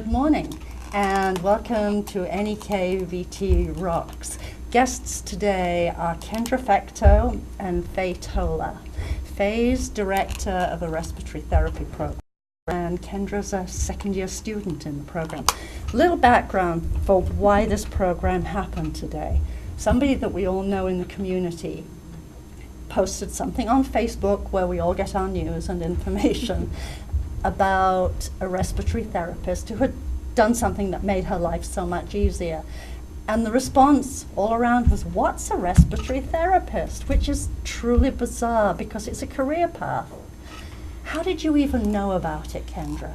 Good morning and welcome to NEK VT Rocks. Guests today are Kendra Fecto and Faye Tola. Faye's director of a respiratory therapy program and Kendra's a second-year student in the program. Little background for why this program happened today. Somebody that we all know in the community posted something on Facebook where we all get our news and information about a respiratory therapist who had done something that made her life so much easier. And the response all around was, what's a respiratory therapist? Which is truly bizarre because it's a career path. How did you even know about it, Kendra?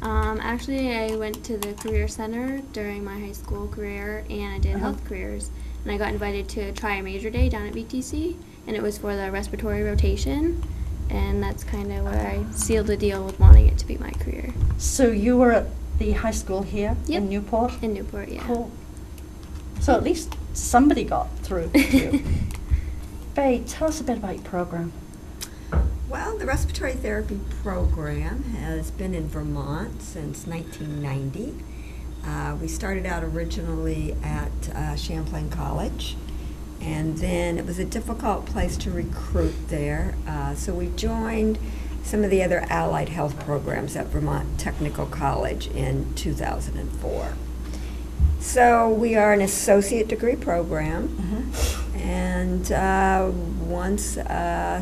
Actually, I went to the Career Center during my high school career, and I did health careers. And I got invited to try a major day down at VTC, and it was for the respiratory rotation. And that's kind of where I sealed the deal with wanting it to be my career. So you were at the high school here Yep. in Newport? In Newport, yeah. Cool. So at least somebody got through to you. Faye, tell us a bit about your program. Well, the respiratory therapy program has been in Vermont since 1990. We started out originally at Champlain College, and then it was a difficult place to recruit there, so we joined some of the other allied health programs at Vermont Technical College in 2004. So we are an associate degree program, and once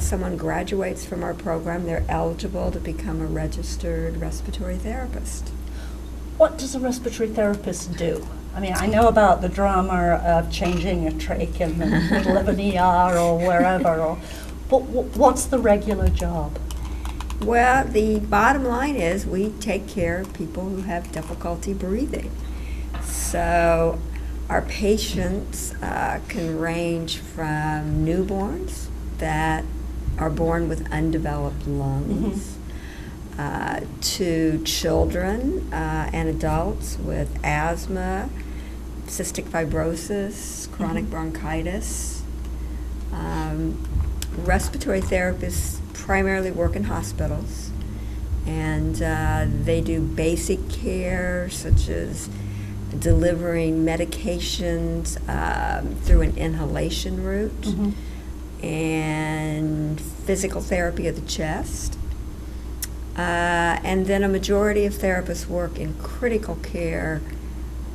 someone graduates from our program, they're eligible to become a registered respiratory therapist. What does a respiratory therapist do? I mean, I know about the drama of changing a trach in the middle of an ER or wherever, but what's the regular job? Well, the bottom line is we take care of people who have difficulty breathing. So our patients can range from newborns that are born with undeveloped lungs to children and adults with asthma, cystic fibrosis, chronic bronchitis. Respiratory therapists primarily work in hospitals, and they do basic care such as delivering medications through an inhalation route and physical therapy of the chest. And then a majority of therapists work in critical care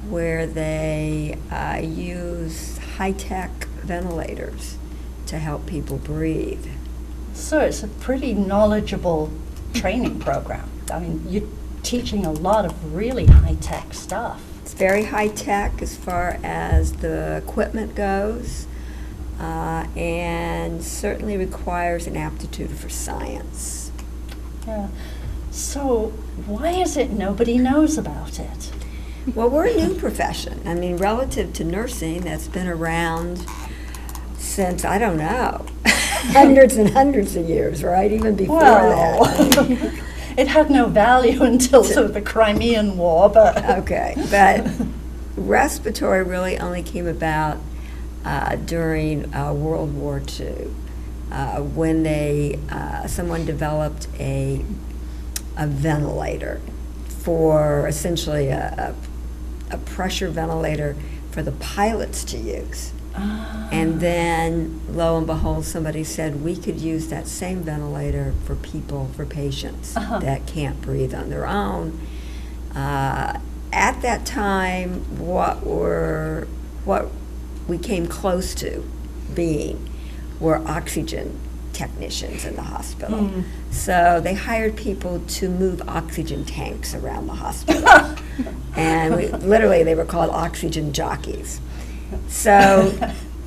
where they use high-tech ventilators to help people breathe. So it's a pretty knowledgeable training program. I mean, you're teaching a lot of really high-tech stuff. It's very high-tech as far as the equipment goes, and certainly requires an aptitude for science. Yeah. So why is it nobody knows about it? Well, we're a new profession. I mean, relative to nursing, that's been around since, I don't know, hundreds and hundreds of years, right? Even before that. It had no value until sort of the Crimean War, but... Okay, but respiratory really only came about during World War II, when someone developed a ventilator for essentially a pressure ventilator for the pilots to use. And then, lo and behold, somebody said we could use that same ventilator for patients that can't breathe on their own. At that time, what we came close to being were oxygen technicians in the hospital. So they hired people to move oxygen tanks around the hospital. And literally they were called oxygen jockeys. So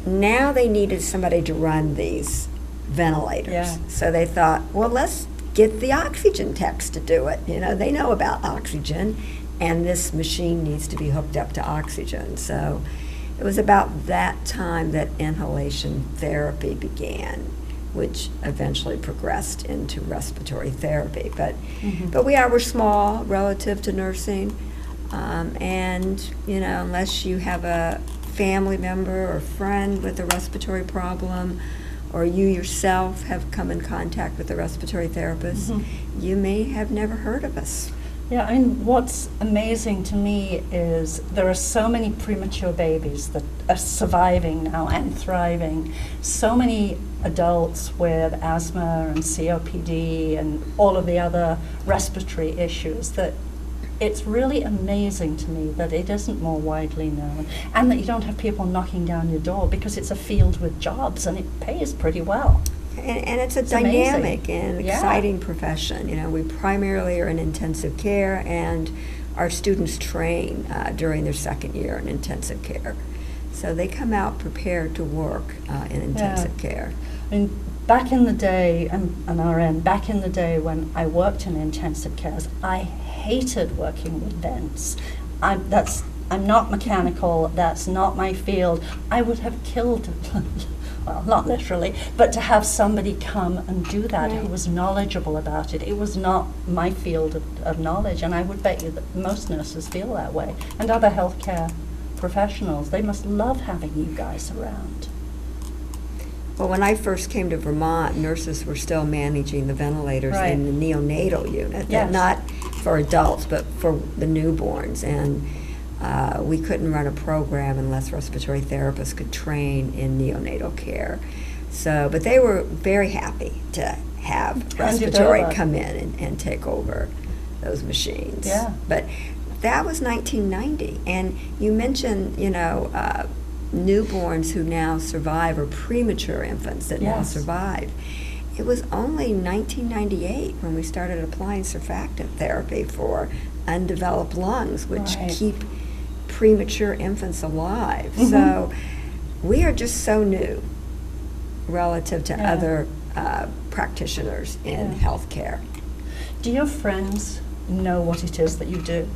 now they needed somebody to run these ventilators. Yeah. So they thought, well, let's get the oxygen techs to do it. You know, they know about oxygen, and this machine needs to be hooked up to oxygen. So it was about that time that inhalation therapy began, which eventually progressed into respiratory therapy. But we're small relative to nursing, and you know, unless you have a family member or friend with a respiratory problem, or you yourself have come in contact with a respiratory therapist, you may have never heard of us. Yeah, I mean, what's amazing to me is there are so many premature babies that are surviving now and thriving. So many adults with asthma and COPD and all of the other respiratory issues that it's really amazing to me that it isn't more widely known and that you don't have people knocking down your door, because it's a field with jobs and it pays pretty well. And it's a It's dynamic amazing. and Yeah. exciting profession. You know, we primarily are in intensive care, and our students train during their second year in intensive care. So they come out prepared to work in intensive care. I mean, back in the day, and on our end, back in the day when I worked in intensive cares, I hated working with vents. I'm not mechanical, that's not my field. I would have killed, well, not literally, but to have somebody come and do that who Right. was knowledgeable about it. It was not my field of knowledge, and I would bet you that most nurses feel that way. And other healthcare professionals, they must love having you guys around. Well, when I first came to Vermont, nurses were still managing the ventilators Right. in the neonatal unit, Yes. not for adults, but for the newborns. And we couldn't run a program unless respiratory therapists could train in neonatal care. So, but they were very happy to have Hand it respiratory over. come in and take over those machines. Yeah. But that was 1990. And you mentioned, newborns who now survive, or premature infants that now Yes. survive. It was only 1998 when we started applying surfactant therapy for undeveloped lungs, which Right. keep premature infants alive. Mhm. So we are just so new relative to Yeah. other practitioners in Yeah. healthcare. Do your friends know what it is that you do?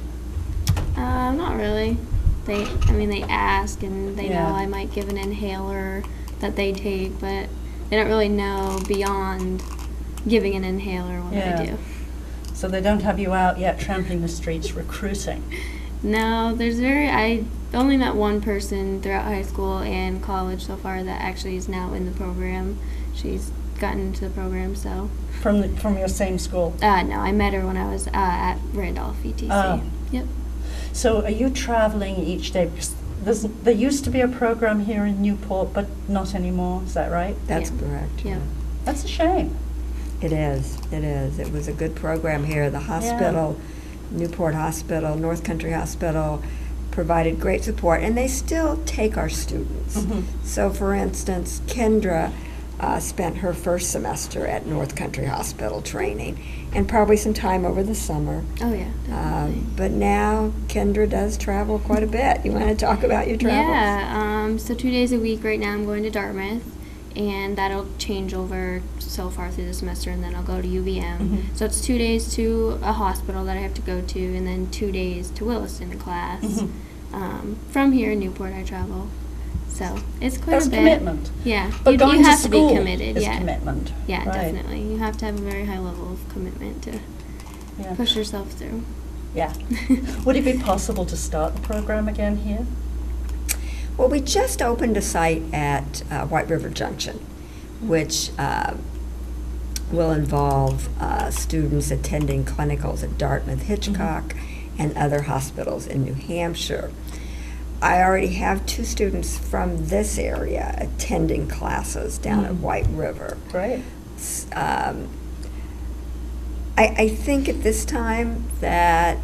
Not really. They ask, and they Yeah. know I might give an inhaler that they take, but they don't really know beyond giving an inhaler what Yeah. I do. So they don't have you out yet trampling the streets recruiting? No, I only met one person throughout high school and college so far that actually is now in the program. She's gotten into the program, so. From your same school? No, I met her when I was at Randolph VTC. Oh. Yep. So are you traveling each day? Because there used to be a program here in Newport, but not anymore, is that right? That's Yeah. correct. Yeah. That's a shame. It is. It is. It was a good program here. The hospital, Newport Hospital, North Country Hospital, provided great support, and they still take our students. Mhm. So, for instance, Kendra spent her first semester at North Country Hospital training, and probably some time over the summer. Oh, yeah, definitely. But now Kendra does travel quite a bit. You want to talk about your travels? Yeah, so 2 days a week right now I'm going to Dartmouth, and that'll change over so far through the semester, and then I'll go to UVM. Mhm. So it's 2 days to a hospital that I have to go to, and then 2 days to Williston class. Mhm. From here in Newport I travel. So it's quite That's a bit. commitment. Yeah, But you going have to to school be committed. is Yeah, commitment. yeah, Right. definitely. You have to have a very high level of commitment to Yeah. push yourself through. Yeah. Would it be possible to start the program again here? Well, we just opened a site at White River Junction, which will involve students attending clinicals at Dartmouth, Hitchcock, and other hospitals in New Hampshire. I already have 2 students from this area attending classes down at White River. Great. I think at this time that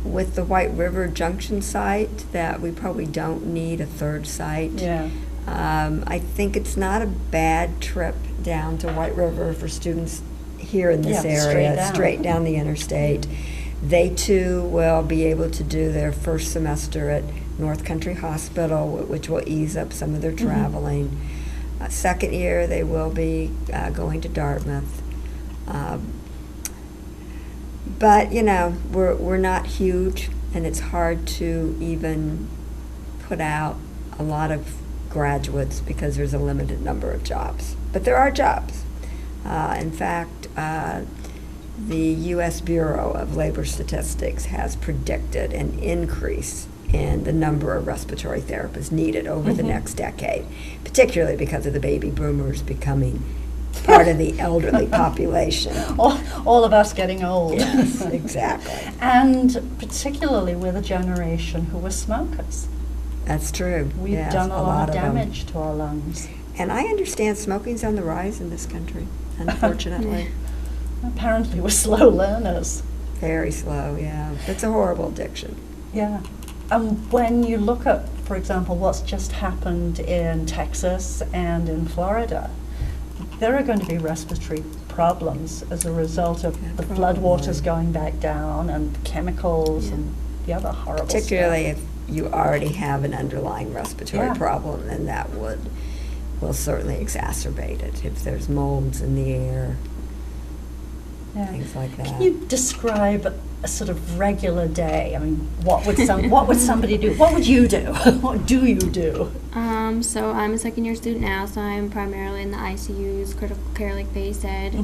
with the White River Junction site that we probably don't need a third site. Yeah. I think it's not a bad trip down to White River for students here in this Yeah, area, straight down. the interstate. They too will be able to do their first semester at North Country Hospital, which will ease up some of their traveling. Second year, they will be going to Dartmouth. But, we're not huge, and it's hard to even put out a lot of graduates because there's a limited number of jobs. But there are jobs. In fact, the U.S. Bureau of Labor Statistics has predicted an increase in the number of respiratory therapists needed over the next decade, particularly because of the baby boomers becoming part of the elderly population. All of us getting old. Yes, exactly. And particularly with a generation who were smokers. That's true. We've Yes, done a lot of them. damage to our lungs. And I understand smoking's on the rise in this country, unfortunately. Apparently we're slow learners. Very slow, yeah. It's a horrible addiction. Yeah. And when you look at, for example, what's just happened in Texas and in Florida, there are going to be respiratory problems as a result of the floodwaters going back down and chemicals and the other horrible Particularly stuff. if you already have an underlying respiratory problem, then that will certainly exacerbate it. If there's molds in the air, things like that. Can you describe a sort of regular day? I mean, what would somebody do? What would you do? What do you do? So I'm a second-year student now, so I'm primarily in the ICUs, critical care, like Faye said.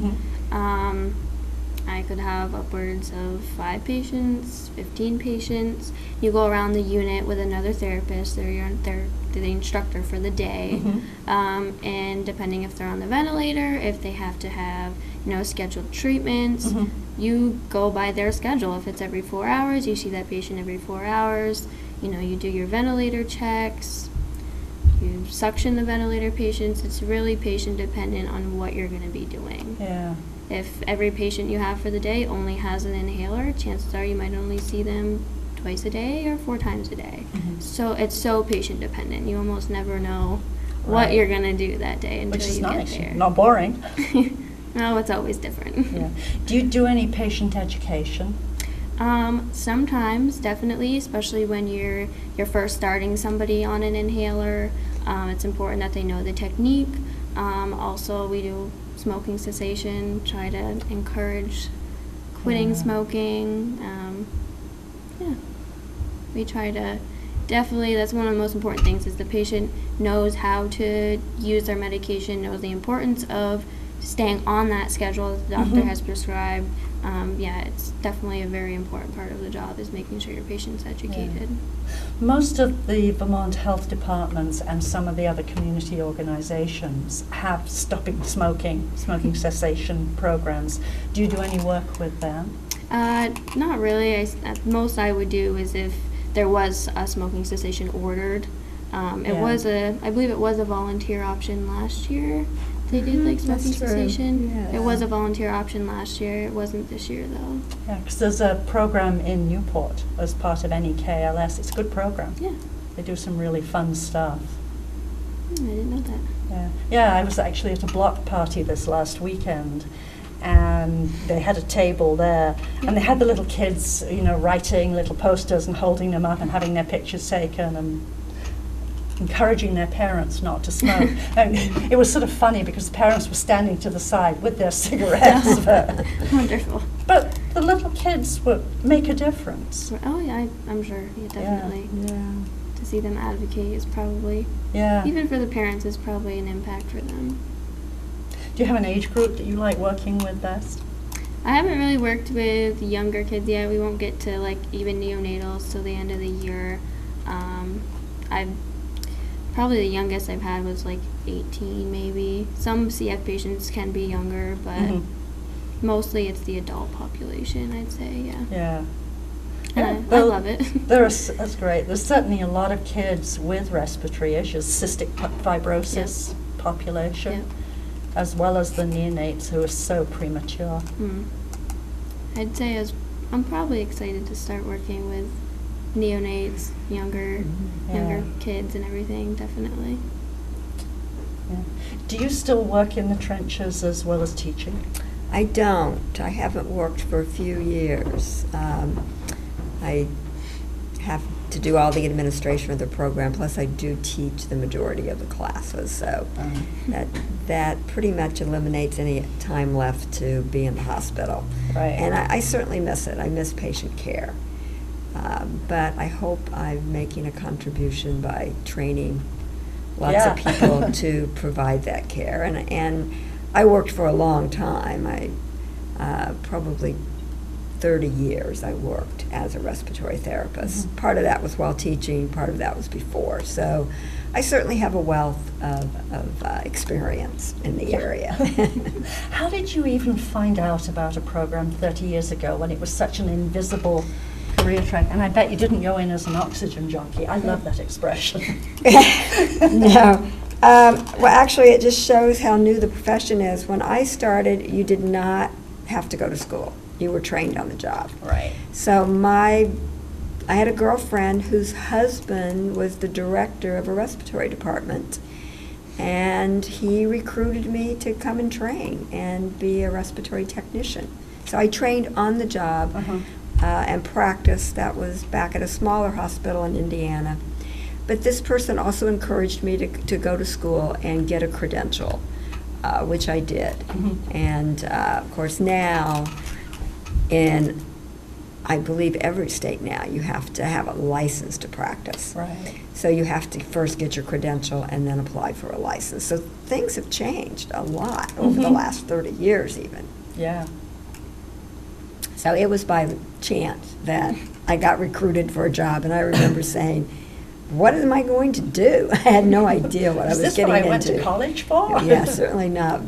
I could have upwards of 5 patients, 15 patients. You go around the unit with another therapist. They're the instructor for the day. And depending if they're on the ventilator, if they have to have scheduled treatments, you go by their schedule. If it's every 4 hours, you see that patient every 4 hours. You do your ventilator checks. You suction the ventilator patients. It's really patient dependent on what you're going to be doing. Yeah. If every patient you have for the day only has an inhaler, chances are you might only see them twice a day or 4 times a day. So it's so patient dependent. You almost never know what you're going to do that day until you get there. Not boring. No, it's always different. Yeah. Do you do any patient education? Sometimes, definitely, especially when you're first starting somebody on an inhaler. It's important that they know the technique. Also, we do smoking cessation, try to encourage quitting smoking. We try to, definitely, that's one of the most important things, is the patient knows how to use their medication, knows the importance of staying on that schedule that the doctor has prescribed. It's definitely a very important part of the job, is making sure your patient's educated. Most of the Vermont health departments and some of the other community organizations have smoking cessation programs. Do you do any work with them? Not really. Most I would do is if there was a smoking cessation ordered. I believe it was a volunteer option last year. They did smoking cessation. Yeah. It was a volunteer option last year. It wasn't this year though. Yeah, because there's a program in Newport as part of NEK-LS. It's a good program. Yeah. They do some really fun stuff. I didn't know that. Yeah, I was actually at a block party this last weekend, and they had a table there, and they had the little kids, writing little posters and holding them up and having their pictures taken and encouraging their parents not to smoke. And it was sort of funny because the parents were standing to the side with their cigarettes. Wonderful. But the little kids would make a difference. Oh yeah, I'm sure. Yeah, definitely. Yeah. To see them advocate is probably, Yeah. even for the parents, is probably an impact for them. Do you have an age group that you like working with best? I haven't really worked with younger kids yet. We won't get to even neonatals till the end of the year. Probably the youngest I've had was 18 maybe. Some CF patients can be younger, but mostly it's the adult population, I'd say, Yeah. And I love it. That's great. There's certainly a lot of kids with respiratory issues, cystic fibrosis population, as well as the neonates who are so premature. I'd say I'm probably excited to start working with neonates, younger kids and everything, definitely. Yeah. Do you still work in the trenches as well as teaching? I don't. I haven't worked for a few years. I have to do all the administration of the program, plus I do teach the majority of the classes, so that pretty much eliminates any time left to be in the hospital. Right. And I certainly miss it. I miss patient care. But I hope I'm making a contribution by training lots of people to provide that care. And I worked for a long time. I probably 30 years I worked as a respiratory therapist. Mm-hmm. Part of that was while teaching, part of that was before. So I certainly have a wealth of experience in the area. How did you even find out about a program 30 years ago when it was such an invisible career track? And I bet you didn't go in as an oxygen junkie. I love that expression. No. Well, actually, it just shows how new the profession is. When I started, you did not have to go to school. You were trained on the job. Right. So I had a girlfriend whose husband was the director of a respiratory department, and he recruited me to come and train and be a respiratory technician. So I trained on the job and practiced. That was back at a smaller hospital in Indiana. But this person also encouraged me to go to school and get a credential, which I did. And of course now, in I believe every state now, you have to have a license to practice. Right. So you have to first get your credential and then apply for a license. So things have changed a lot over the last 30 years even. Yeah. So it was by chance that I got recruited for a job, and I remember saying, what am I going to do? I had no idea what I was getting into. Is this what I went to college for? Yeah, certainly not,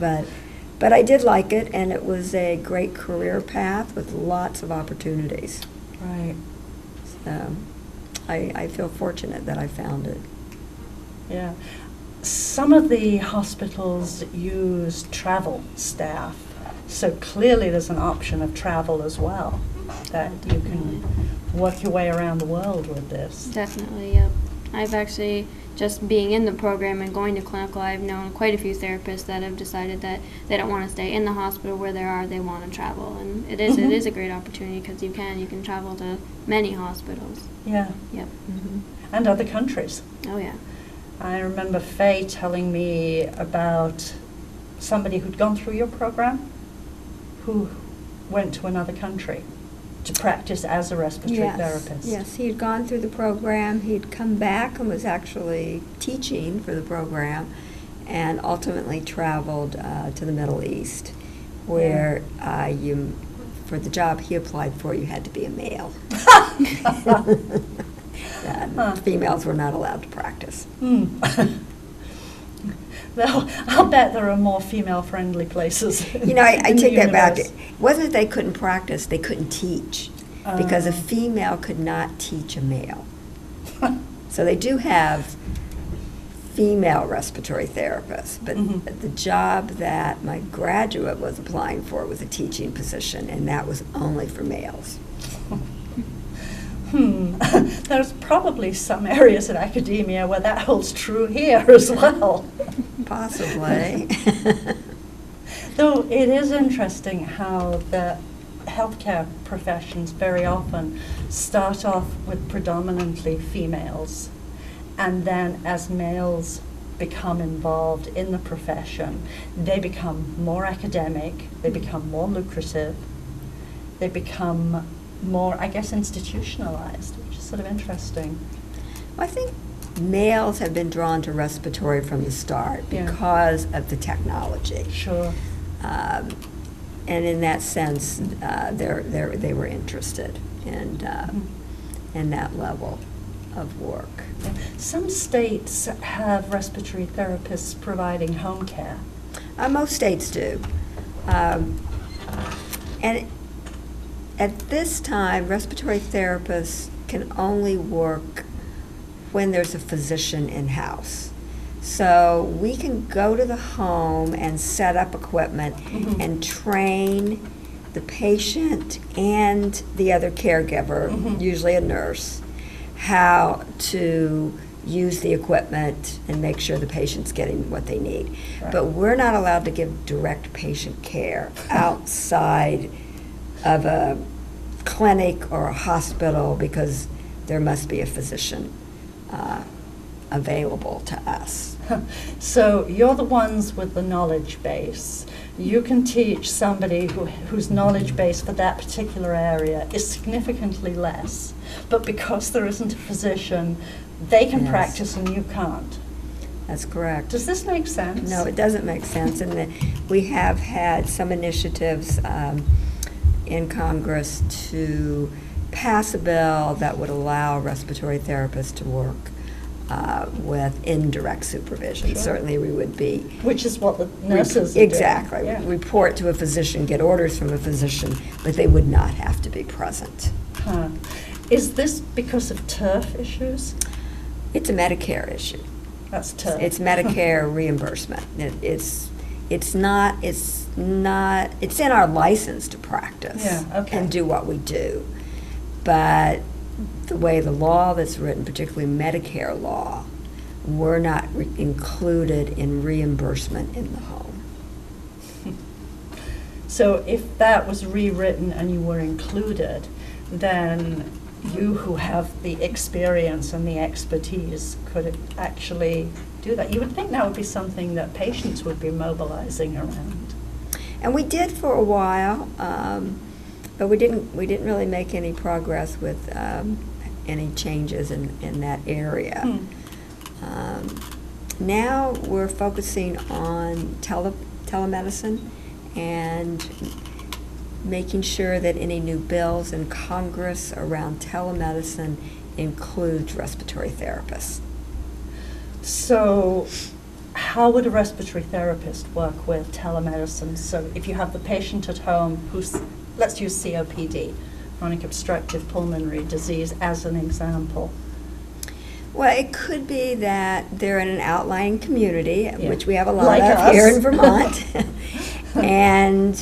but I did like it, and it was a great career path with lots of opportunities. Right. So I feel fortunate that I found it. Yeah. Some of the hospitals use travel staff, so clearly there's an option of travel as well, that you can work your way around the world with this. Definitely, yep. I've actually, just being in the program and going to clinical, I've known quite a few therapists that have decided that they don't want to stay in the hospital where they are, they want to travel. And it is a great opportunity because you can travel to many hospitals. Yeah. Yep. And other countries. Oh, yeah. I remember Faye telling me about somebody who'd gone through your program who went to another country to practice as a respiratory therapist. Yes, he had gone through the program. He'd come back and was actually teaching for the program, and ultimately traveled to the Middle East, where for the job he applied for, you had to be a male. Females were not allowed to practice. Well, I'll bet there are more female-friendly places. You know, I in the take that back. universe. It wasn't that they couldn't practice, they couldn't teach, because a female could not teach a male. So they do have female respiratory therapists, but the job that my graduate was applying for was a teaching position, and that was only for males. There's probably some areas in academia where that holds true here as well. Possibly. Though it is interesting how the healthcare professions very often start off with predominantly females, and then as males become involved in the profession, they become more academic, they become more lucrative, they become more, I guess, institutionalized, which is sort of interesting. I think males have been drawn to respiratory from the start because of the technology. Sure. And in that sense, they were interested in that level of work. Some states have respiratory therapists providing home care. Most states do. And at this time, respiratory therapists can only work when there's a physician in-house. So we can go to the home and set up equipment and train the patient and the other caregiver, usually a nurse, how to use the equipment and make sure the patient's getting what they need. Right. But we're not allowed to give direct patient care outside of a clinic or a hospital because there must be a physician available to us. So you're the ones with the knowledge base. You can teach somebody whose knowledge base for that particular area is significantly less, but because there isn't a physician, they can practice and you can't. That's correct. Does this make sense? No, it doesn't make sense. And we have had some initiatives in Congress to pass a bill that would allow respiratory therapists to work with indirect supervision. Sure. Certainly we would be. Which is what the nurses are doing. Exactly. Yeah. Report to a physician, get orders from a physician, but they would not have to be present. Huh. Is this because of turf issues? It's a Medicare issue. That's turf. It's Medicare reimbursement. It's in our license to practice and do what we do. But the way the law that's written, particularly Medicare law, we're not included in reimbursement in the home. So if that was rewritten and you were included, then you who have the experience and the expertise could actually do that. You would think that would be something that patients would be mobilizing around. And we did for a while, but we didn't really make any progress with any changes in that area. Now we're focusing on telemedicine and making sure that any new bills in Congress around telemedicine includes respiratory therapists. So how would a respiratory therapist work with telemedicine? So if you have the patient at home who's, let's use COPD, chronic obstructive pulmonary disease as an example. Well, it could be that they're in an outlying community, which we have a lot Like of us. here in Vermont, and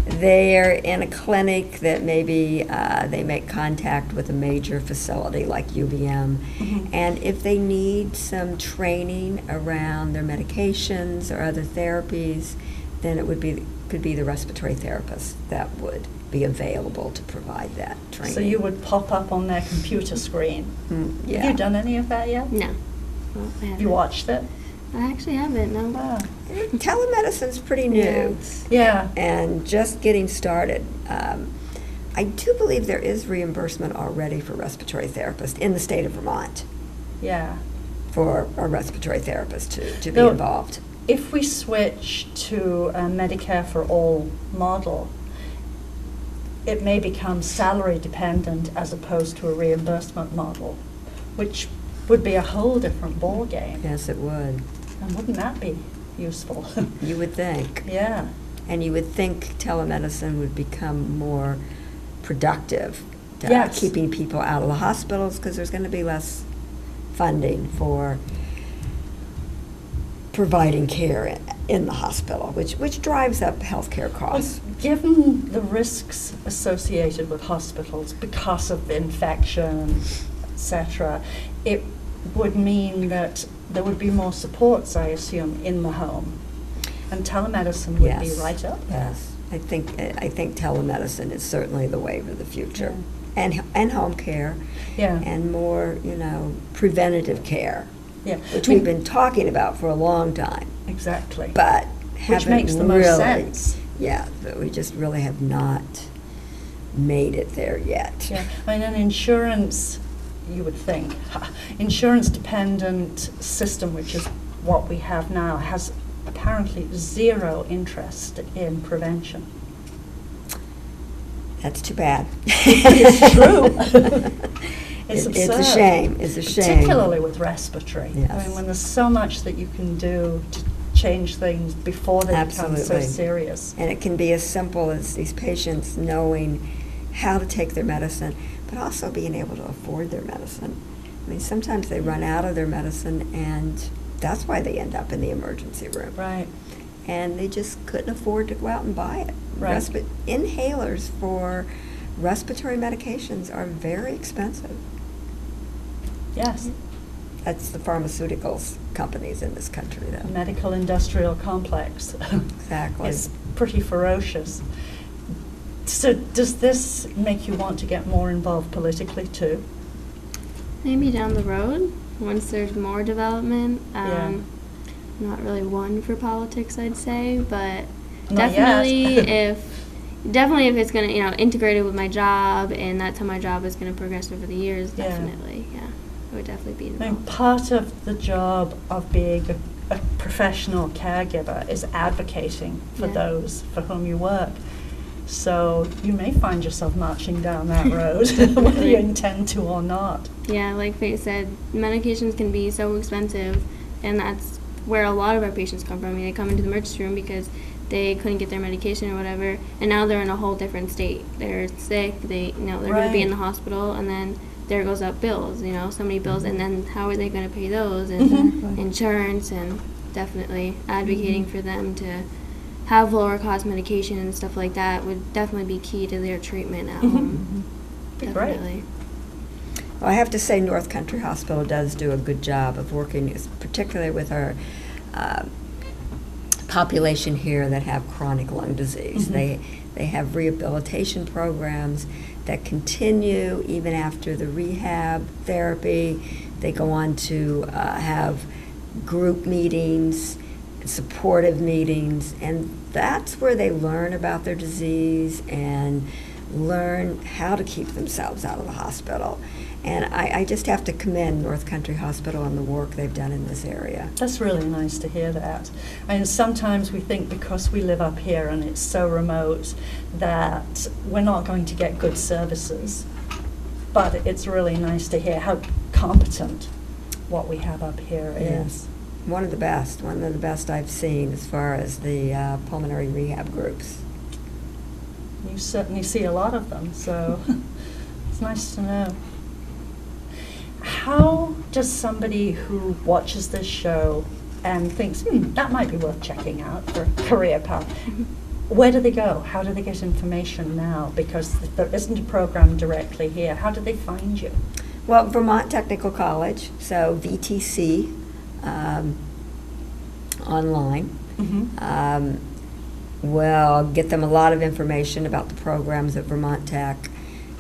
they're in a clinic that maybe they make contact with a major facility like UVM, and if they need some training around their medications or other therapies, then it could be the respiratory therapist that would be available to provide that training. So you would pop up on their computer screen. Yeah. Have you done any of that yet? No. Well, I haven't. You watched it? I actually haven't, no. Wow. Telemedicine's pretty new. Yeah. And just getting started. I do believe there is reimbursement already for respiratory therapists in the state of Vermont Yeah. for a respiratory therapist to be Though, involved. If we switch to a Medicare for all model, it may become salary dependent as opposed to a reimbursement model, which would be a whole different ball game. Yes, it would. And wouldn't that be useful? You would think. Yeah. And you would think telemedicine would become more productive, Yes. keeping people out of the hospitals, because there's going to be less funding for providing care in the hospital, which drives up healthcare costs. Well, given the risks associated with hospitals because of infection, etc., it would mean that there would be more supports, I assume, in the home. And telemedicine would be right up there. Yes, I think telemedicine is certainly the wave of the future, and home care, and more preventative care, which we've been talking about for a long time. Exactly. But which makes the most sense. Yeah, but we just really have not made it there yet. Yeah, I mean, an insurance, you would think, insurance-dependent system, which is what we have now, has apparently zero interest in prevention. That's too bad. It's true. It's absurd. It's a shame. It's a shame. Particularly with respiratory. Yes. I mean, when there's so much that you can do to change things before they become so serious. And it can be as simple as these patients knowing how to take their medicine, but also being able to afford their medicine. I mean, sometimes they run out of their medicine, and that's why they end up in the emergency room. Right. And they just couldn't afford to go out and buy it. Right. Inhalers for respiratory medications are very expensive. Yes. That's the pharmaceuticals companies in this country, though. Medical industrial complex. Exactly. It's pretty ferocious. So does this make you want to get more involved politically too? Maybe down the road, once there's more development. Not really one for politics, I'd say, but Not definitely yet. Definitely if it's going to, integrate it with my job, and that's how my job is going to progress over the years, definitely, I would definitely be I involved. mean, part of the job of being a professional caregiver is advocating for those for whom you work. So you may find yourself marching down that road, whether you intend to or not. Yeah, like Faye said, medications can be so expensive, and that's where a lot of our patients come from. I mean, they come into the emergency room because they couldn't get their medication or whatever, and now they're in a whole different state. They're sick, they're going to be in the hospital, and then there goes up bills, so many bills, and then how are they going to pay those, and insurance, and definitely advocating for them to have lower cost medication and stuff like that would definitely be key to their treatment at home. Definitely. Well, I have to say North Country Hospital does do a good job of working, particularly with our population here that have chronic lung disease. They have rehabilitation programs that continue even after the rehab therapy. They go on to have group meetings, supportive meetings, and that's where they learn about their disease and learn how to keep themselves out of the hospital. And I just have to commend North Country Hospital on the work they've done in this area. That's really nice to hear that. And sometimes we think because we live up here and it's so remote that we're not going to get good services. But it's really nice to hear how competent what we have up here is. One of the best I've seen as far as the pulmonary rehab groups. You certainly see a lot of them, so it's nice to know. How does somebody who watches this show and thinks, that might be worth checking out for a career path, where do they go? How do they get information now? Because there isn't a program directly here. How do they find you? Well, Vermont Technical College, so VTC, online. Will get them a lot of information about the programs at Vermont Tech,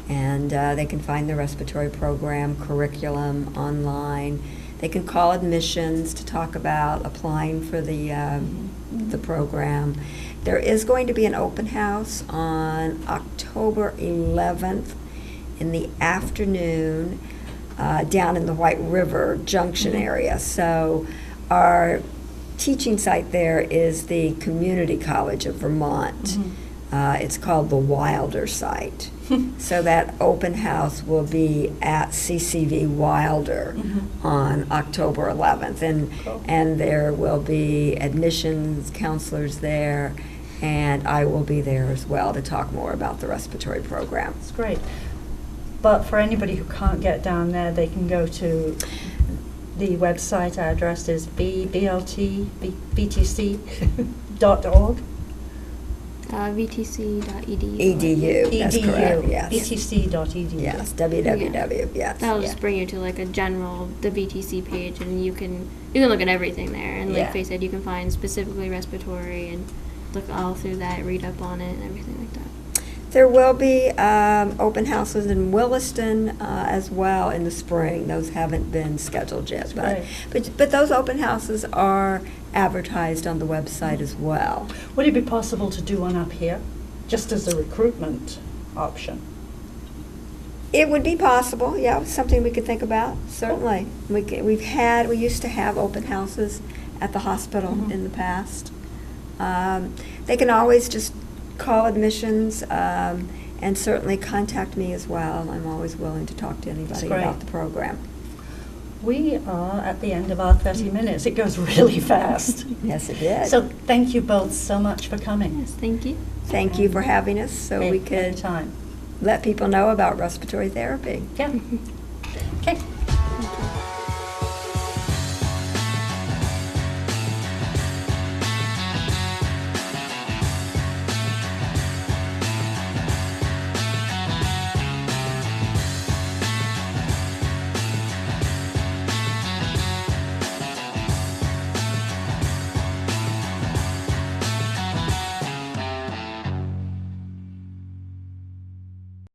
and they can find the respiratory program curriculum online. They can call admissions to talk about applying for the program. There is going to be an open house on October 11th in the afternoon down in the White River Junction area. So our teaching site there is the Community College of Vermont. It's called the Wilder site. So that open house will be at CCV Wilder on October 11th. And there will be admissions counselors there, and I will be there as well to talk more about the respiratory program. That's great. But for anybody who can't get down there, they can go to the website address is btc.org. VTC.edu. EDU, that's correct, yes. btc.edu. Yes, www, yes. That'll just bring you to like the VTC page, and you can look at everything there. And like Faye said, you can find specifically respiratory and look all through that, read up on it, and everything like that. There will be open houses in Williston as well in the spring. Those haven't been scheduled yet, but those open houses are advertised on the website as well. Would it be possible to do one up here, just as a recruitment option? It would be possible, yeah, something we could think about, certainly. We used to have open houses at the hospital in the past. They can always just call admissions and certainly contact me as well. I'm always willing to talk to anybody about the program. We are at the end of our 30 minutes. It goes really fast. Yes, it did. So thank you both so much for coming. Yes, thank you. Thank you for having us so we could let people know about respiratory therapy. Yeah. Okay. Thank you.